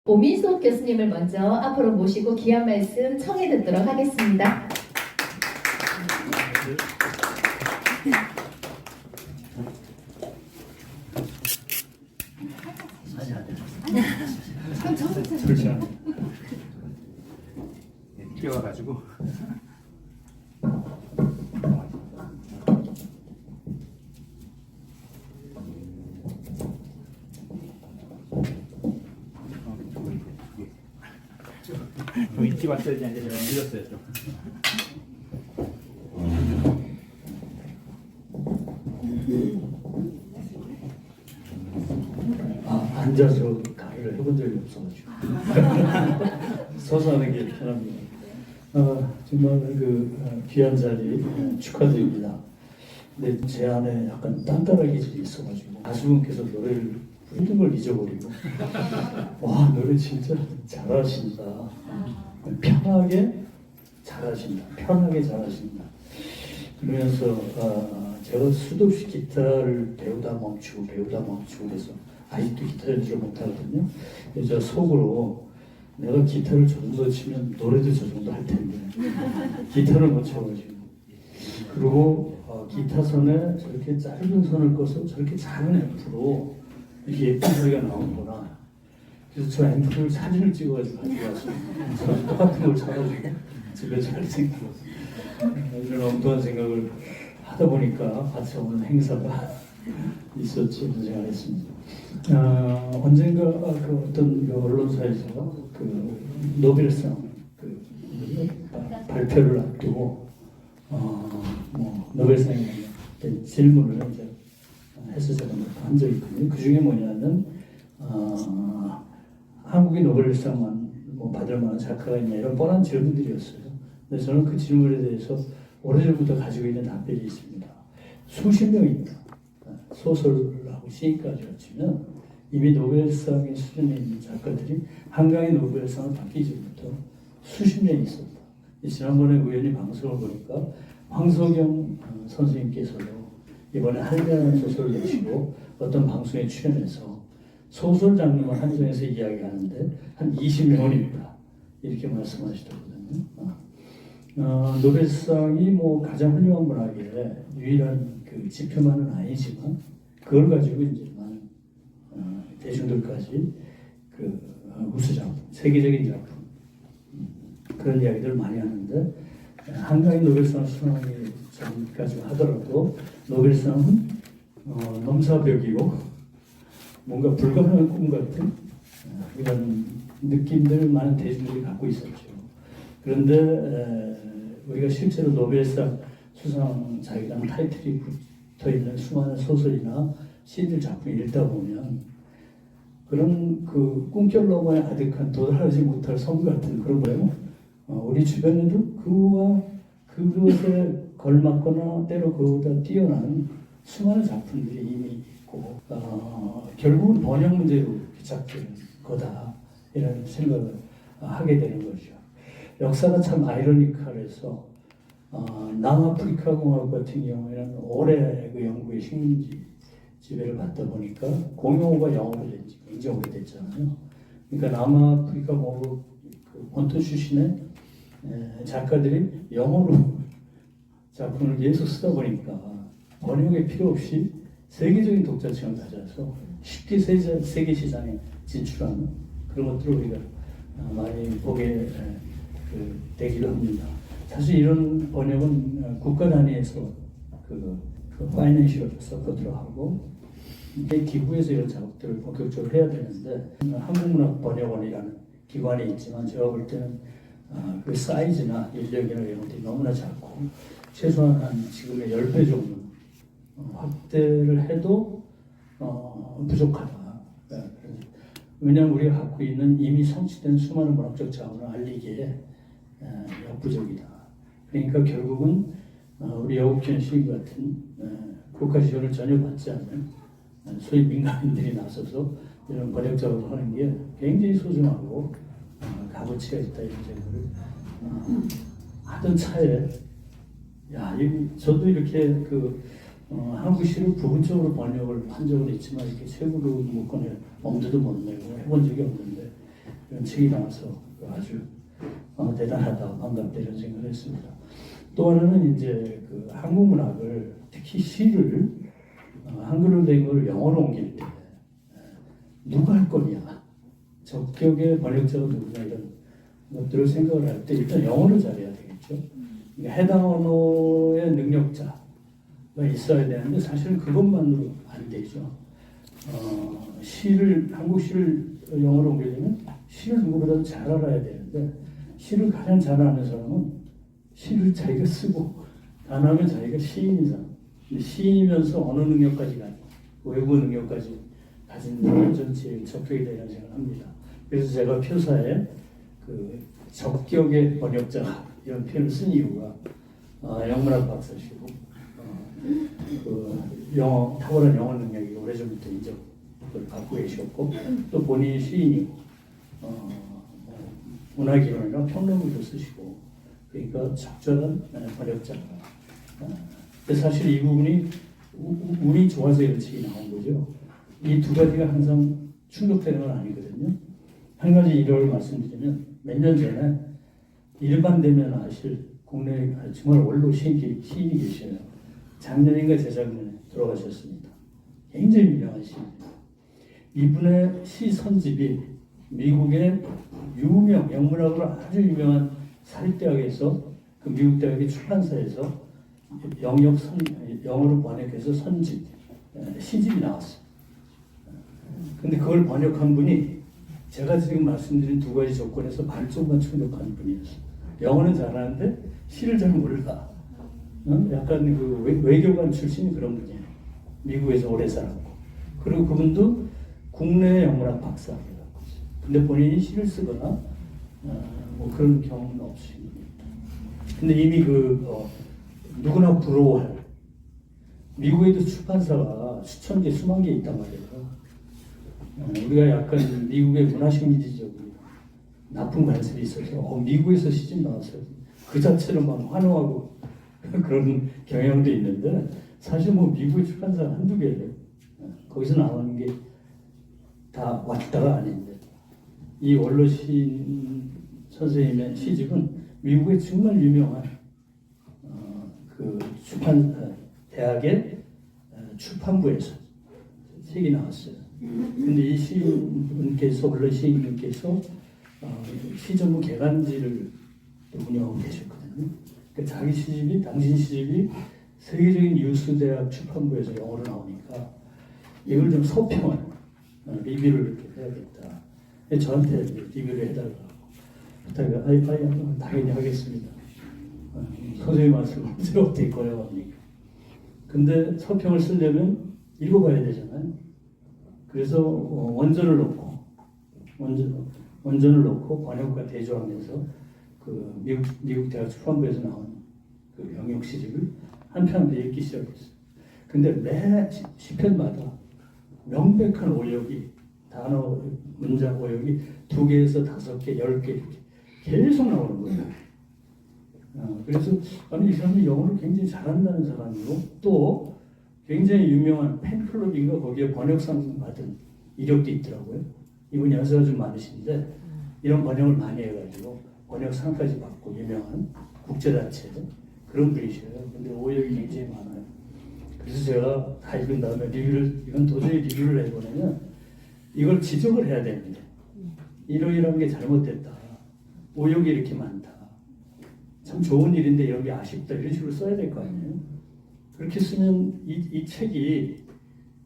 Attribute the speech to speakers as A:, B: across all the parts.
A: 오민석 교수님을 먼저 앞으로 모시고 귀한 말씀 청해 듣도록 하겠습니다.
B: 뛰어와가지고 좀 일찍 왔어야지. 이제 제가 늦었어요 좀.
C: 앉아서 강의를 해본 적이 없어가지고 서서 하는 게 편합니다. 정말 귀한 자리 축하드립니다. 근데 제 안에 약간 딴따라 기질이 있어가지고 가수분께서 노래를 부르는 걸 잊어버리고 와 노래 진짜 잘하신다. 편하게 잘하신다. 편하게 잘하신다. 그러면서 제가 수도 없이 기타를 배우다 멈추고 그래서 아직도 기타 연주를 못하거든요. 그래서 속으로 내가 기타를 저 정도 치면 노래도 저 정도 할 텐데 기타를 못 쳐가지고 그리고 기타 선에 저렇게 짧은 선을 꺼서 저렇게 작은 앰프로 이렇게 예쁜 소리가 나오는구나. 그래서 저 앰프를 사진을 찍어가지고 가져가서 똑같은 걸 쳐가지고 집에 잘 생겼어요. 이런 엉뚱한 생각을 하다 보니까 같이 오는 행사가 있었지 이런 생각했습니다. 언젠가 어떤 언론사에서 노벨상 발표를 앞두고 노벨상에 질문을 이제 해서 제가 한 적이 있거든요. 그 중에 뭐냐면 한국의 노벨상만 받을 만한 작가가 있냐 이런 뻔한 질문들이었어요. 근데 저는 그 질문에 대해서 오래전부터 가지고 있는 답변이 있습니다. 수십 명입니다. 소설하고 시인까지 합치면 이미 노벨상의 수준에 있는 작가들이 한강의 노벨상을 받기 전부터 수십 년이 있었다. 지난번에 우연히 방송을 보니까 황석영 선생님께서도 이번에 할매라는 소설을 내시고 어떤 방송에 출연해서 소설 장르만 한정해서 이야기하는데 한 20명입니다. 이렇게 말씀하시더거든요. 노벨상이 가장 훌륭한 문학의 유일한 지표만은 아니지만 그걸 가지고 이제 많은 대중들까지 우수작품, 세계적인 작품 그런 이야기들을 많이 하는데 한강의 노벨상 수상하기 전까지 하더라도 노벨상은 넘사벽이고 뭔가 불가능한 꿈 같은 이런 느낌들을 많은 대중들이 갖고 있었죠. 그런데 우리가 실제로 노벨상 수상자이라는 타이틀이 붙어 있는 수많은 소설이나 시들 작품을 읽다 보면 그런 꿈결 너머에 아득한 도달하지 못할 섬 같은 그런 거예요. 우리 주변에도 그것에 걸맞거나 때로 그보다 뛰어난 수많은 작품들이 이미 있고 결국은 번역 문제로 시작된 거다 이런 생각을 하게 되는 거죠. 역사가 참 아이러니컬해서 남아프리카 공화국 같은 경우에는 오래 영국의 식민지 지배를 받다 보니까 공용어가 영어로 된 지 굉장히 오래됐잖아요. 그러니까 남아프리카 공화국 본토 출신의 작가들이 영어로 작품을 계속 쓰다 보니까 번역의 필요 없이 세계적인 독자층을 가져서 쉽게 세계 시장에 진출하는 그런 것들을 우리가 많이 보게 되기도 합니다. 사실 이런 번역은 국가 단위에서 파이낸셜 서포트를 하고 이게 기구에서 이런 작업들을 본격적으로 해야 되는데 한국문학번역원이라는 기관이 있지만 제가 볼 때는 그 사이즈나 인력이나 이런 것들이 너무나 작고 최소한 한 지금의 10배 정도 확대를 해도 부족하다. 왜냐하면 우리가 갖고 있는 이미 성취된 수많은 문학적 자원을 알리기에 역부족이다. 그러니까 결국은 우리 여국현 시인 같은 국가 지원을 전혀 받지 않는 소위 민간인들이 나서서 이런 번역 작업을 하는 게 굉장히 소중하고 값어치가 있다 이런 생각을 하던 차에 저도 이렇게 한국 시를 부분적으로 번역을 한 적은 있지만 이렇게 책으로 묶어낼 엄두도 못 내고 해본 적이 없는데 책이 나와서 아주 대단하다, 반갑다 이런 생각을 했습니다. 또 하나는 이제 그 한국 문학을 특히 시를 한글로 된 걸 영어로 옮길 때 누가 할 거냐, 적격의 번역자가 누구냐 이런 것들을 생각을 할 때 일단 영어를 잘해야 되겠죠. 그러니까 해당 언어의 능력자가 있어야 되는데 사실은 그것만으로 안 되죠. 한국 시를 영어로 옮기려면 시를 누구보다도 잘 알아야 되는데 시를 가장 잘 아는 사람은 시를 자기가 쓰고 단어하면 자기가 시인인 사람. 근데 시인이면서 언어 능력까지 가지고 외국어 능력까지 가진 사람은 전 제일 적격이 되는 생각을 합니다. 그래서 제가 표사에 그 적격의 번역자 이런 표현을 쓴 이유가 영문학 박사시고 그 탁월한 영어 능력이 오래전부터 인정을 받고 계셨고 또 본인이 시인이고 문학이론이나 평론글도 쓰시고 그러니까 적절한 번역자가 사실 이 부분이 운이 좋아서 이런 책이 나온 거죠. 이 두 가지가 항상 충족되는 건 아니거든요. 한 가지 이론을 말씀드리면 몇 년 전에 일반되면 아실 국내 정말 원로 시인이 계셔요. 작년인가 재작년에 돌아가셨습니다. 굉장히 유명한 시인입니다. 이분의 시 선집이 미국의 유명 영문학으로 아주 유명한 사립대학에서 그 미국 대학의 출판사에서 영어로 번역해서 선집 시집이 나왔어요. 근데 그걸 번역한 분이 제가 지금 말씀드린 두 가지 조건에서 반쪽만 충족한 분이었어요. 영어는 잘하는데 시를 잘 몰라. 약간 그 외교관 출신이 그런 분이에요. 미국에서 오래 살았고. 그리고 그분도 국내 영문학 박사입니다. 근데 본인이 시를 쓰거나 뭐 그런 경험은 없으십니다. 근데 이미 누구나 부러워할 미국에도 출판사가 수천 개, 수만 개 있단 말이에요. 우리가 약간 미국의 문화식 미디적으로 나쁜 관습이 있어서 미국에서 시집 나왔어요. 그 자체로 막 환호하고 그런 경향도 있는데 사실 뭐 미국의 출판사가 한두 개예요. 거기서 나오는 게 다 왔다가 아닌데 이 원로시인 선생님의 시집은 미국의 정말 유명한 그 대학의 출판부에서 책이 나왔어요. 근데 이 시인분께서 원로 시인분께서 시전문 개간지를 운영하고 계셨거든요. 그러니까 자기 시집이 당신 시집이 세계적인 뉴스 대학 출판부에서 영어로 나오니까 이걸 좀 소평을 리뷰를 이렇게 해야겠다. 저한테 리뷰를 해달라고 부탁을 당연히 하겠습니다. 선생님 말씀 언제 어떻게 고려합니까? 근데 서평을 쓰려면 읽어봐야 되잖아요. 그래서 원전을 놓고 번역과 대조하면서 그 미국 대학 출판부에서 나온 그 영역 시집을 한 편을 읽기 시작했어요. 근데 매 시편마다 명백한 오역이 단어 문장 오역이 2개에서 5개, 10개 이렇게 계속 나오는 거예요. 그래서 아니 이 사람이 영어를 굉장히 잘한다는 사람이고 또 굉장히 유명한 팬클럽인가 거기에 번역상 받은 이력도 있더라고요. 이분 연세가 좀 많으신데 이런 번역을 많이 해가지고 번역상까지 받고 유명한 국제단체 그런 분이셔요. 근데 오역이 굉장히 많아요. 그래서 제가 다 읽은 다음에 이건 도저히 리뷰를 해보려면 이걸 지적을 해야 됩니다. 이러이러한 게 잘못됐다. 오역이 이렇게 많다. 참 좋은 일인데 이런 게 아쉽다. 이런 식으로 써야 될 거 아니에요. 그렇게 쓰면 이 책이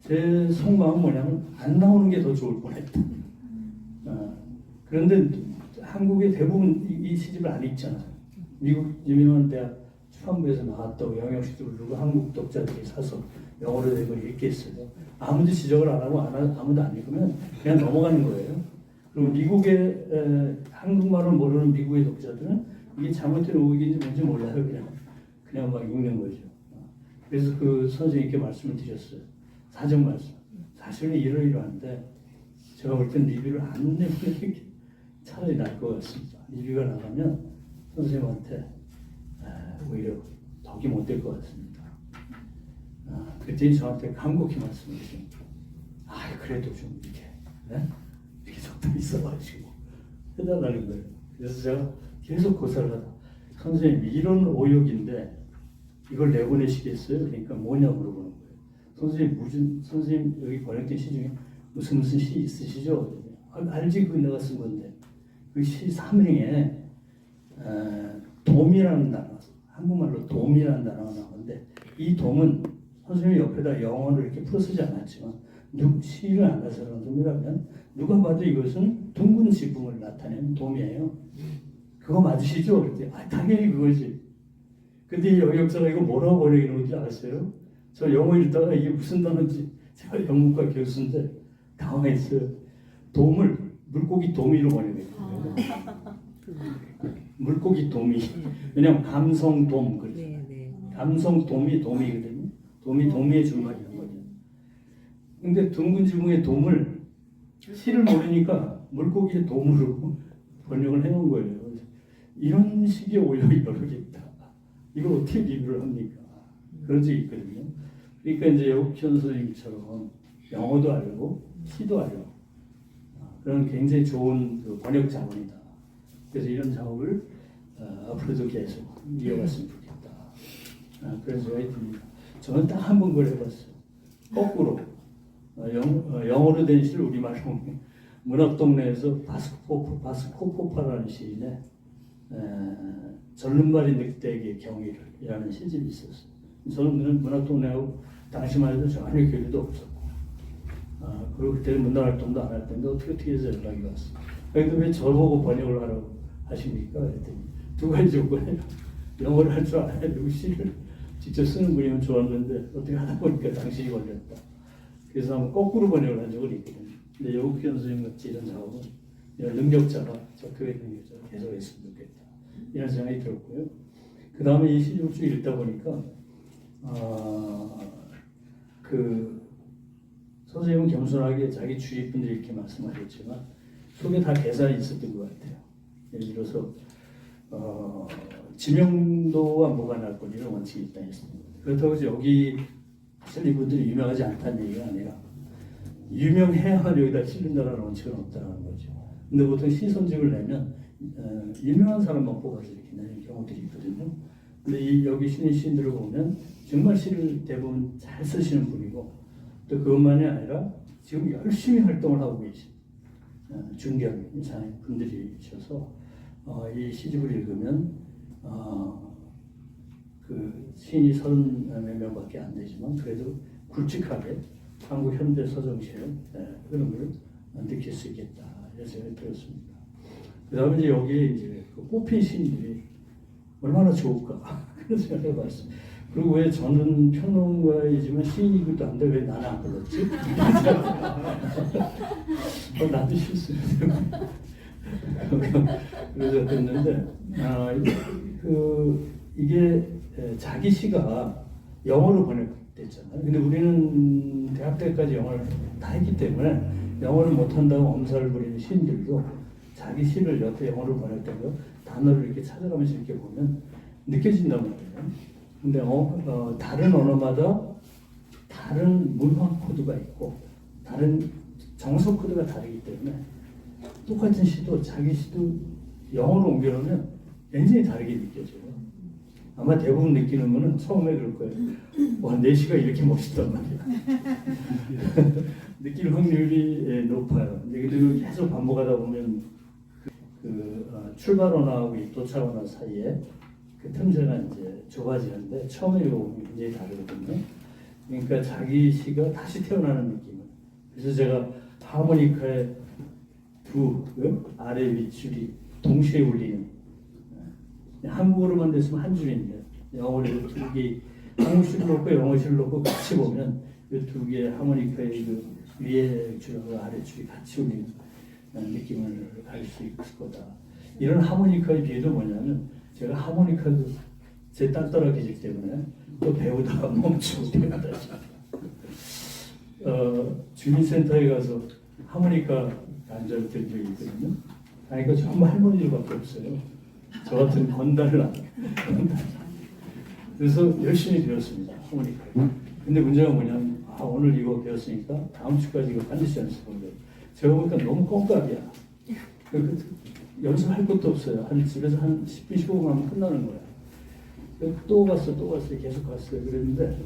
C: 제 속마음은 뭐냐면 안 나오는 게 더 좋을 뻔했다. 그런데 한국의 대부분 이 시집을 안 읽잖아요. 미국 유명한 대학 출판부에서 나왔다고 영역시집을 누구 한국 독자들이 사서 영어로 된 걸 읽겠어요. 아무도 지적을 안 하고 아무도 안 읽으면 그냥 넘어가는 거예요. 그리고 미국의 한국말을 모르는 미국의 독자들은 이게 잘못된 오역인지 뭔지 몰라요. 그냥 막 읽는 거죠. 그래서 그 선생님께 말씀을 드렸어요. 사정 말씀. 사실은 이러이러한데 제가 볼 땐 리뷰를 안 내보내는 게 차라리 나을 것 같습니다. 리뷰가 나가면 선생님한테 오히려 덕이 못 될 것 같습니다. 그랬더니 저한테 간곡히 말씀하시죠. 그래도 좀 이렇게 적당히 써가지고 해달라는 거예요. 그래서 제가 계속 고사를 하다. 선생님 이런 오역인데 이걸 내보내시겠어요? 그러니까 뭐냐고 물어보는 거예요. 선생님 여기 번역된 시 중에 무슨 시 있으시죠? 알지, 그 내가 쓴 건데. 그 시 3행에 돔이라는 단어, 한국말로 돔이라는 단어가 나오는데 이 돔은 선생님이 옆에다 영어를 이렇게 풀어 쓰지 않았지만 시를 안 가서는 돔이라면 누가 봐도 이것은 둥근 지붕을 나타내는 돔이에요. 그거 맞으시죠? 그랬더니 당연히 그거지. 근데 이 여역자가 이거 뭐라고 번역해 놓은지 아세요? 저 영어 읽다가 이게 무슨 단어인지, 제가 영문과 교수인데 당황했어요. 돔을 물고기 도미로 번역했어요. 물고기 도미. 왜냐면 감성 돔 그렇죠. 감성 도미거든요. 도미의 줄말이란 거죠. 근데 둥근 지붕의 돔을 시를 모르니까 물고기의 돔으로 번역을 해놓은 거예요. 이런 식의 오역이 여러 개 있다. 이걸 어떻게 리뷰를 합니까? 그런 적이 있거든요. 그러니까 이제 여국현 선생님처럼 영어도 알고 시도 알고 그런 굉장히 좋은 그 번역 자문이다. 그래서 이런 작업을 앞으로도 계속 이어갔으면 좋겠다. 그래서 하여튼 저는 딱 한 번 그걸 해봤어요. 거꾸로 영어로 된 시를 우리말로 문학동네에서 바스코포파라는 시인의 절름발이 늑대에게 경의를이라는 시집이 있었어요. 저는 문학동네하고 당시만 해도 전혀 교류도 없었고 그리고 그때는 문화활동도 안 할 텐데 어떻게 해서 연락이 왔어요. 그런데 왜 저보고 번역을 하라고 하십니까? 그랬더니 두 가지 조건이에요. 영어를 할 줄 알아야 되고 시를 직접 쓰는 분이면 좋았는데 어떻게 하다 보니까 당신이 걸렸다. 그래서 한번 거꾸로 번역을 한 적은 있거든요. 근데 여국현 선생님 같이 이런 작업은 이런 능력자가 적극의 능력자가 계속 했으면 좋겠다. 이런 생각이 들었고요. 그 다음에 이 시집을 쭉 읽다 보니까 그 선생님은 겸손하게 자기 주위 분들이 이렇게 말씀하셨지만 속에 다 계산이 있었던 것 같아요. 예를 들어서 지명도와 무관할 것 이런 원칙이 있다 했습니다. 그렇다고 해서 여기 사실 이분들이 유명하지 않다는 얘기가 아니라 유명해야만 여기다 실린다라는 원칙은 없다는 거죠. 근데 보통 시선집을 내면 유명한 사람만 뽑아서 이렇게 내는 경우들이 있거든요. 근데 여기 시인들을 보면 정말 시를 대부분 잘 쓰시는 분이고 또 그것만이 아니라 지금 열심히 활동을 하고 계신 중견 이상의 분들이셔서 이 시집을 읽으면 그 시인이 30몇 명밖에 안 되지만 그래도 굵직하게 한국 현대 서정시의 흐름을 느낄 수 있겠다 이런 생각이 들었습니다. 그 다음에 이제 여기에 이제 그 뽑힌 시인들이 얼마나 좋을까 그런 생각을 해봤습니다. 그리고 왜 저는 평론가이지만 시인이기도 한데 왜 나는 안 불렀지? 나도 실수했어요. 그래서 됐는데 이게 자기 시가 영어로 번역됐잖아요. 근데 우리는 대학 때까지 영어를 다 했기 때문에 영어를 못한다고 엄살을 부리는 시인들도 자기 시를 옆에 영어로 번역된 거 단어를 이렇게 찾아가면서 이렇게 보면 느껴진단 말이에요. 근데 다른 언어마다 다른 문화 코드가 있고 다른 정서 코드가 다르기 때문에 똑같은 시도 자기 시도 영어로 옮겨놓으면 굉장히 다르게 느껴져요. 아마 대부분 느끼는 거는 처음에 그럴 거예요. 와, 내 시가 이렇게 멋있단 말이야. 느낄 확률이 높아요. 근데 계속 반복하다 보면 출발 언어하고 도착 언어 사이에 그 틈새가 이제 좁아지는데 처음에 이거 굉장히 다르거든요. 그러니까 자기 시가 다시 태어나는 느낌을. 그래서 제가 하모니카의 두 아래 윗줄이 동시에 울리는 한국어로만 됐으면 한 줄인데 영어로 두 개, 한국 시를 놓고 영어 시를 놓고 같이 보면 이 두 개의 하모니카의 그 위에 줄과 아래 줄이 같이 울리는 느낌을 가질 수 있을 거다. 이런 하모니카의 비유도 뭐냐면 제가 하모니카도 제 딸 계시기 때문에 또 배우다가 멈추고 다시 주민센터에 가서 하모니카 간절 된 적이 있거든요. 그러니까 정말 할머니들밖에 없어요. 저 같은 건달을 안 해요. 그래서 열심히 배웠습니다. 하모니카. 근데 문제가 뭐냐면 오늘 이거 배웠으니까 다음 주까지 이거 반드시 연습하는 거예요. 제가 보니까 너무 껌값이야. 연습할 것도 없어요. 집에서 한 10분 15분 하면 끝나는 거야. 또 갔어 계속 갔어요. 그랬는데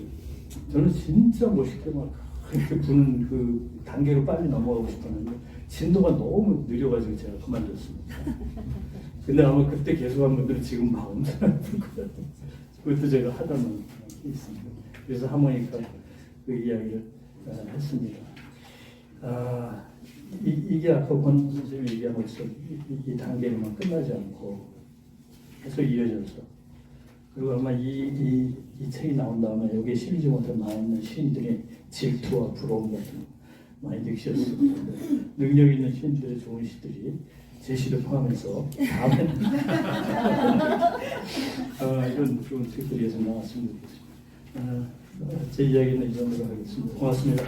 C: 저는 진짜 멋있게 막 이렇게 부는 그 단계로 빨리 넘어가고 싶었는데 진도가 너무 느려가지고 제가 그만뒀습니다. 근데 아마 그때 계속한 분들은 지금 막 엄청 아플 것 같아요. 그것도 제가 하다만 있습니다. 그래서 하모니카 그 이야기를 했습니다. 이게 아까 권 선생님이 얘기한 것처럼 이 단계로만 끝나지 않고 계속 이어져서, 그리고 아마 이 책이 나온 다음에 여기에 실리지 못한 많은 시인들의 질투와 부러움 같은 거 많이 느끼셨을 텐데, 능력 있는 시인들의 좋은 시들이 제 시를 포함해서 다음에 이런 좋은 책들이 해서 나왔으면 좋겠습니다. 제 이야기는 이 정도로 하겠습니다. 고맙습니다.